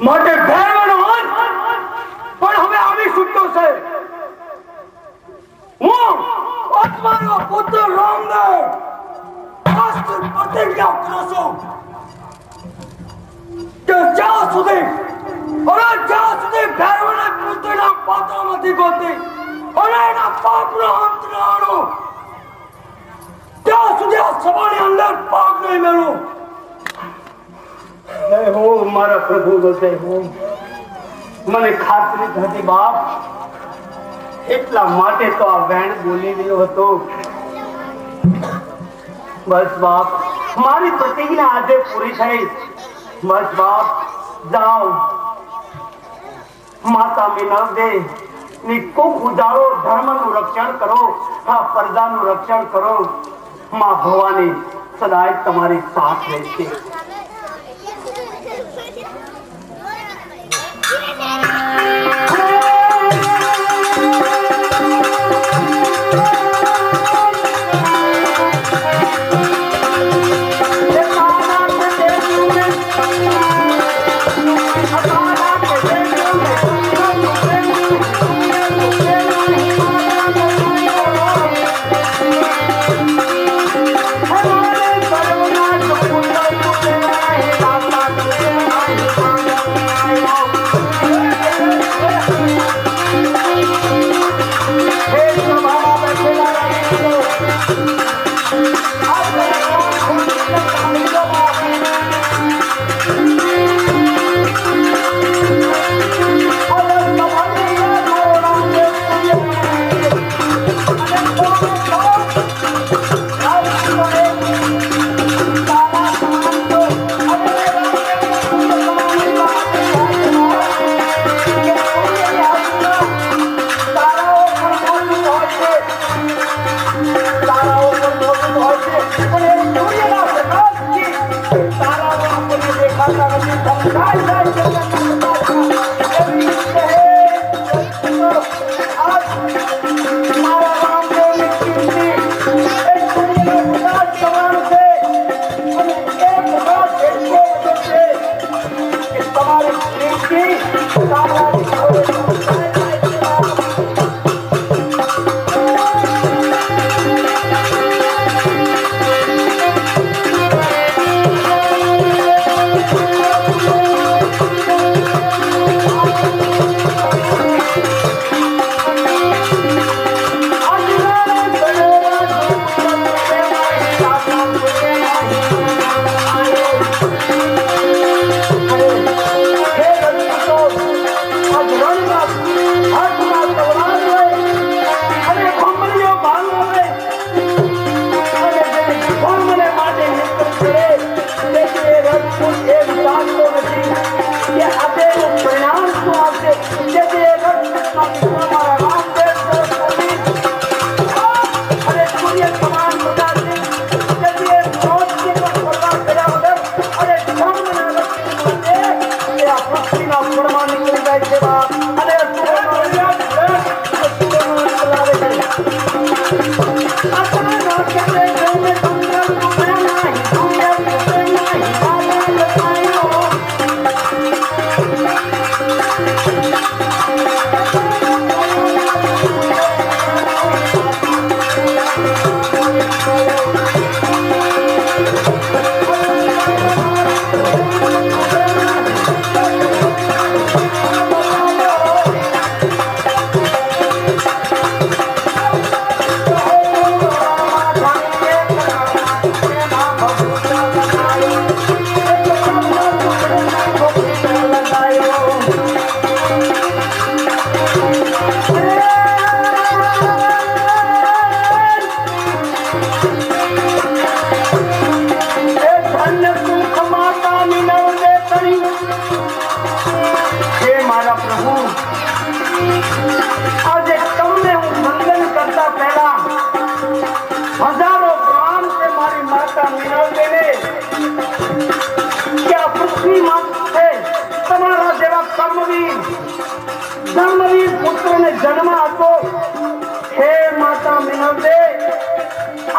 માટે ભેરવાનો હોય પણ હવે આવી છૂટતો છે. હું આત્માનો પુત્ર રામદેવ આજથી પ્રતિજ્ઞા કરું છું કે જ્યાં સુધી ભેરવાને પુત્રના પાત્રમાંથી ગોતી અને એના પાપનો અંત ન આણું ત્યાં સુધી આ સભાની અંદર ભાગ નહીં મેળવું. જય હો મારા પ્રભુ, જય હો. મને ખાતરી હતી બાપ, એટલા માટે તો આ વેણ બોલી રહ્યો હતો. બસ બાપ, મારી પ્રતિજ્ઞા આજે પૂરી થઈ. બસ બાપ, જાઓ. માતા મિનવદે ની કુખ ઉજાડો, ધર્મનું રક્ષણ કરો, આ પ્રજાનું રક્ષણ કરો. માં ભવાની સદાય તમારી સાથ રહેશે.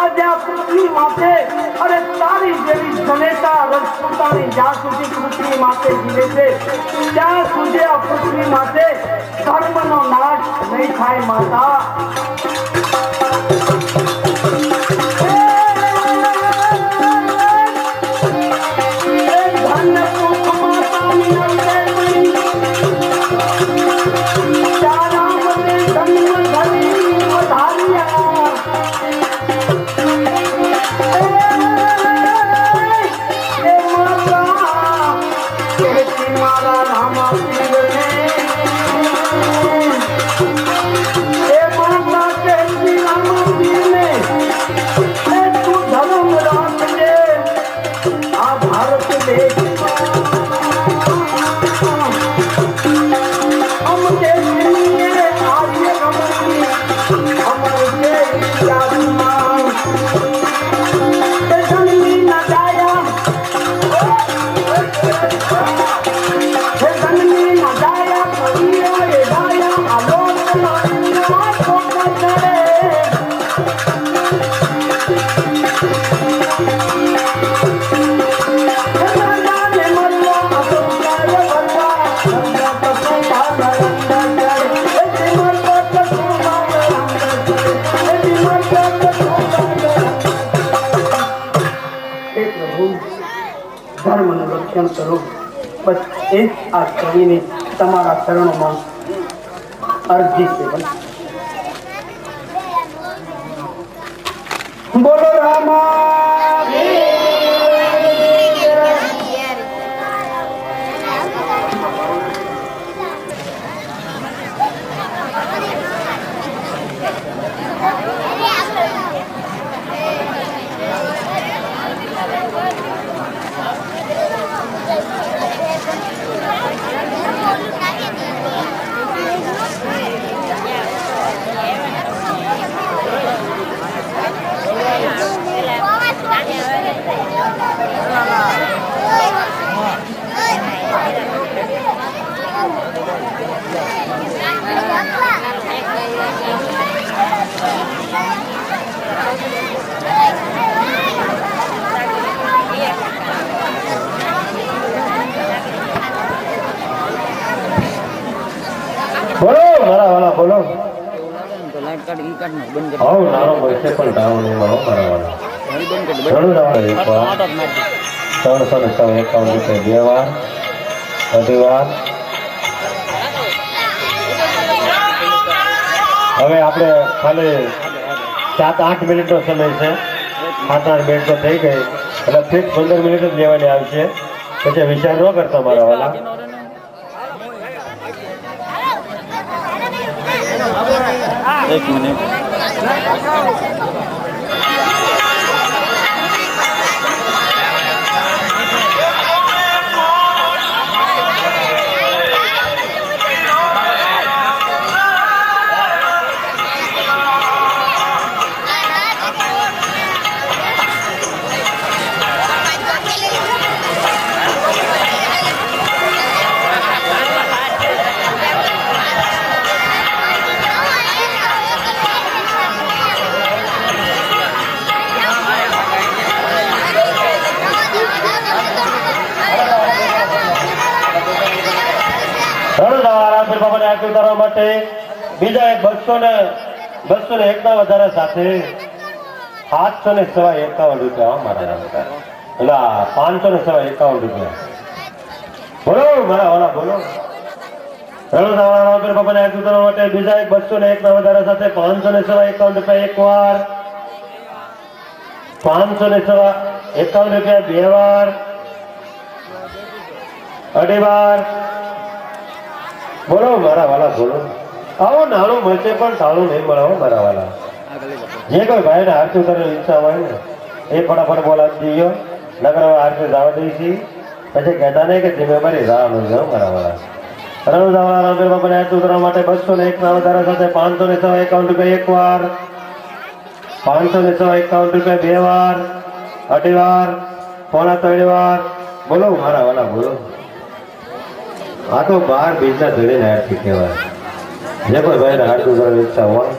આજે આ પૃથ્વી માથે અરે તારી જેવી જનેતા રજપૂતાણી જ્યાં સુધી પૃથ્વી માથે જીવે છે ત્યાં સુધી આ પૃથ્વી માથે ધર્મનો નાશ નહીં થાય માતા. ધર્મનું રક્ષણ કરો. બસ એ જ આ કવિની તમારા ચરણોમાં અરજી છે. બોલો રામા. બોલો મારા વાલા બોલો. નાનો પૈસે પણ ડાઉન નહીં મળો મારા વાલા. 351 રૂપિયા 2 વાર. હવે આપણે ખાલી 7-8 મિનિટનો સમય છે. 7-8 મિનિટ તો થઈ ગઈ એટલે ફિક્સ 15 મિનિટ જ લેવાની આવશે. પછી વિચાર ન કરતા મારા વાલા. એક મિનિટ. ઉતારવા માટે બીજા એક 201 ના વધારા સાથે 751 રૂપિયા મારા એટલે 551 રૂપિયા. બોલો મારા વાલા બોલો. બાપાને આગ ઉતારવા માટે બીજા એક 201 ના વધારા સાથે 551 રૂપિયા એક વાર. 551 રૂપિયા 2 વાર. અઢી વાર. બોલો મારા વાલા બોલો. આવો નાણું મળશે પણ ટાણું નહીં મળે મારા વાલા. જે કોઈ ભાઈને આરતી ઉતારવાની ઈચ્છા હોય ને એ ફટાફટ બોલાવી દઈએ. નગર આરતી જવા દઈશી પછી કહેતા નહીં કે જિમ્મેવારી રાહ નો મારા વાલા. રણુદાવાળા બાપાને આરતી ઉતારવા માટે 201 ના વધારા સાથે 551 રૂપિયા એક વાર. 551 રૂપિયા 2 વાર. અઢી વાર. 3.25 વાર. બોલો મારા વાલા બોલો. આ તો 12 બીજના ધડીને આરતી કહેવાય. જે કોઈ ભાઈને આરતી ઉતારવાની ઈચ્છા હોય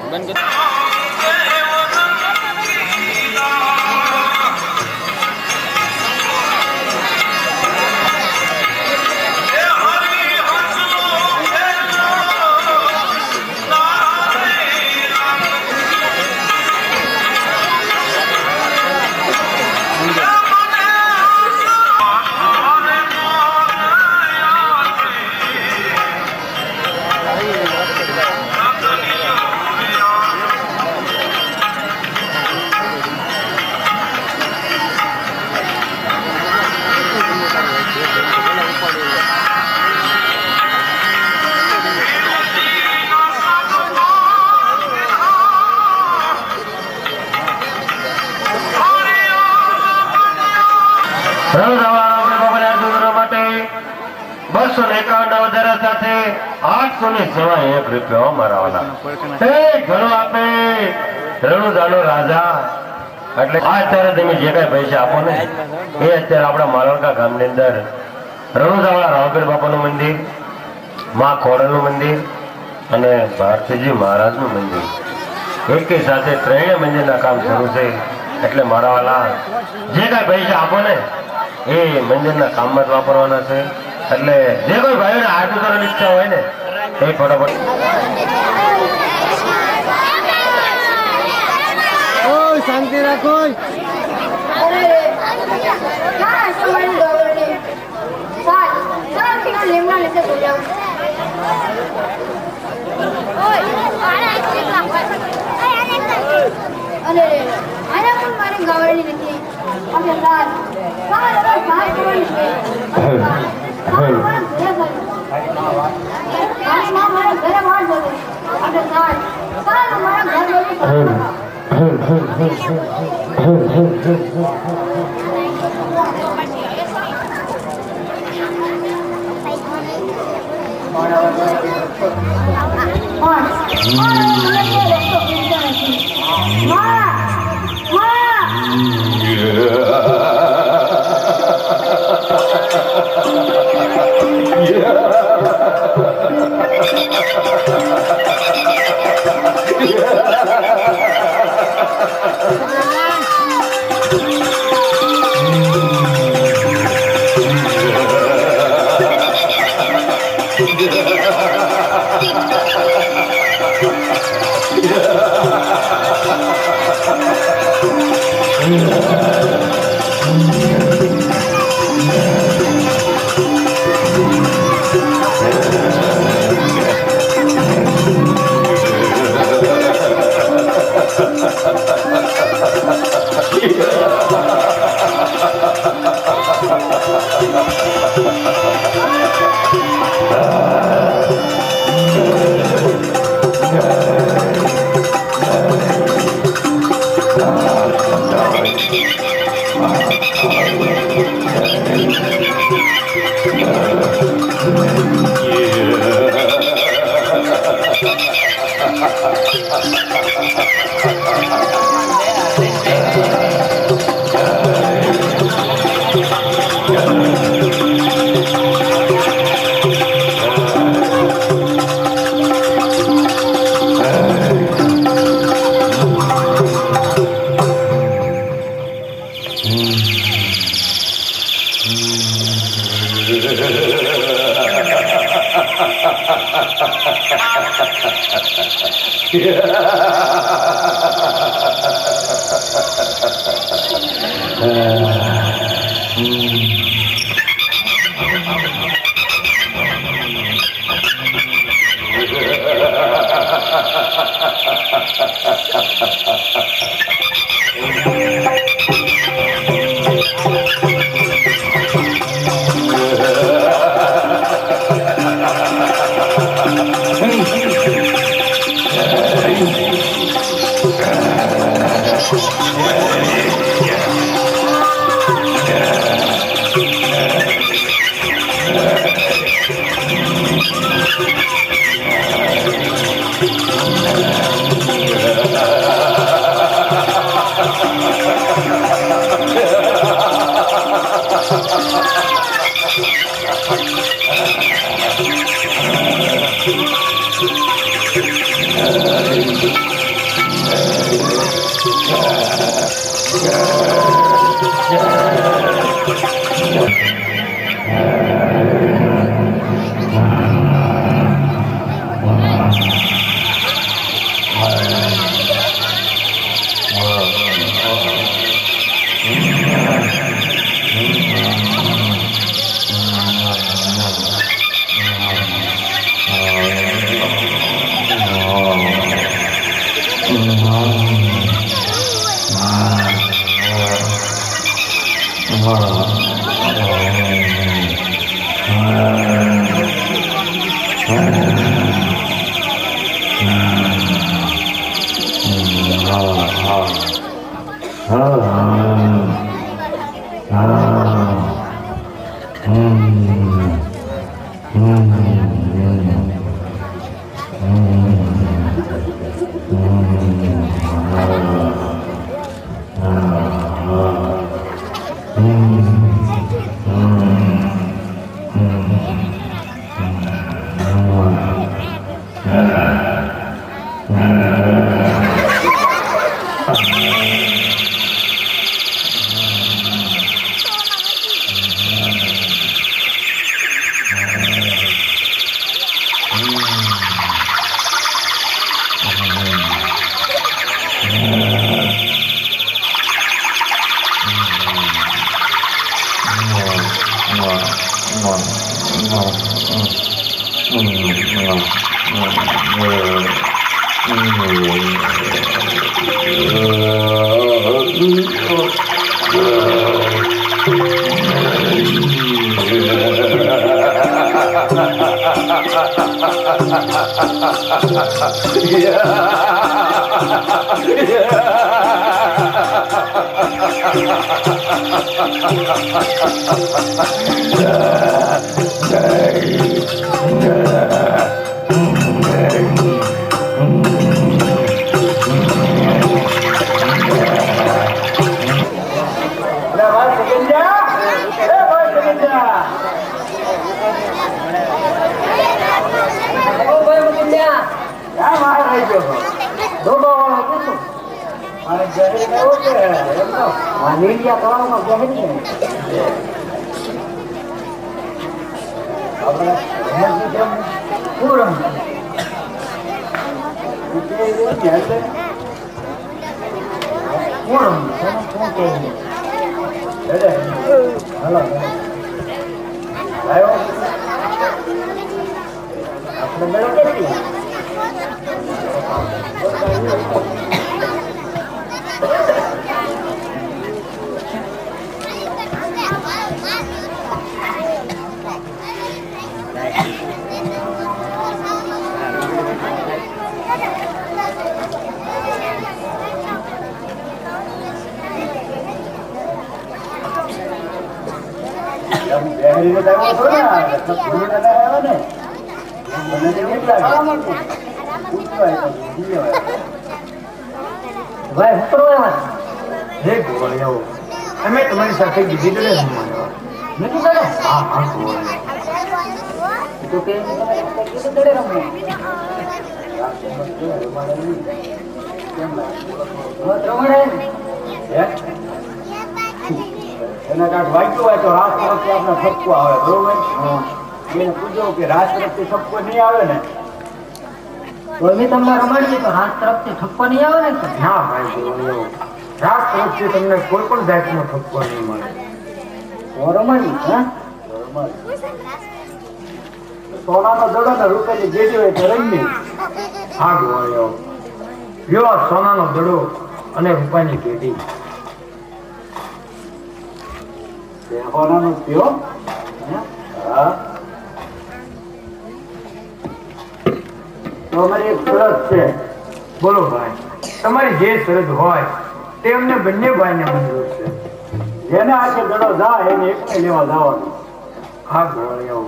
851 સાથે 801 રૂપિયા મારા વાલા. એ ઘણો આપે રણુદાનો રાજા. એટલે આ અત્યારે તમે જે કઈ પૈસા આપો ને એ અત્યારે આપણા માલણકા ગામની અંદર રણુદાવાળા રાવપીર બાપાનું મંદિર, માં ખોડલનું મંદિર અને ભારતીજી મહારાજનું મંદિર એકે સાથે ત્રણેય મંદિરના કામ શરૂ છે. એટલે મારા વાલા જે કઈ પૈસા આપો ને એ મંદિરના કામમાં જ વાપરવાના છે. એટલે જે કોઈ ભાઈઓને આરતી કરવાની ઈચ્છા હોય ને એ ફટાફટ શાંતિ રાખો. મારી ગવરણી નથી. અમે તમારી સાથે બીજી જોડે એના કાંઈક વાંચ્યું હોય તો રાત તરફથી આપણે ઠપકો આવે બરોબર એને પૂછો કે રાત તરફથી ઠપકો નહીં આવે ને તો અમે તમને રમાડીએ તો રાત તરફથી ઠપકો નહીં આવે ને ના ભાઈ રાત તરફથી તમને કોઈ પણ જાતનો ઠપકો નહીં મળે તો રમાડી સોનાનો દડો ને રૂપિયાની જેડી હોય તો રમી હા ગોળ્યો લ્યો સોનાનો દડો અને રૂપિયાની પેટી સોનાનો પીઓ હા તો અમારી એક શરત છે બોલો ભાઈ તમારી જે શરત હોય તે અમને બંને ભાઈને મંજૂર છે જેને આજે દડો જાય એને એકને લેવા જવાનું હા ગોળ્યો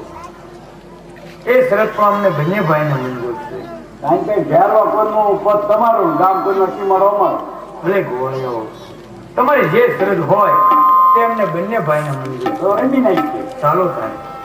એ શરત પણ અમને બંને ભાઈને મંજૂર છે કારણ કે ઘેરવા કોઈનું પદ તમારું ગામ કોઈનો સીમાડો અમારો ભલે ગોળ્યો તમારી જે શરત હોય તે અમને બંને ભાઈને મંજૂર તો એમની નહીં ચાલો થાય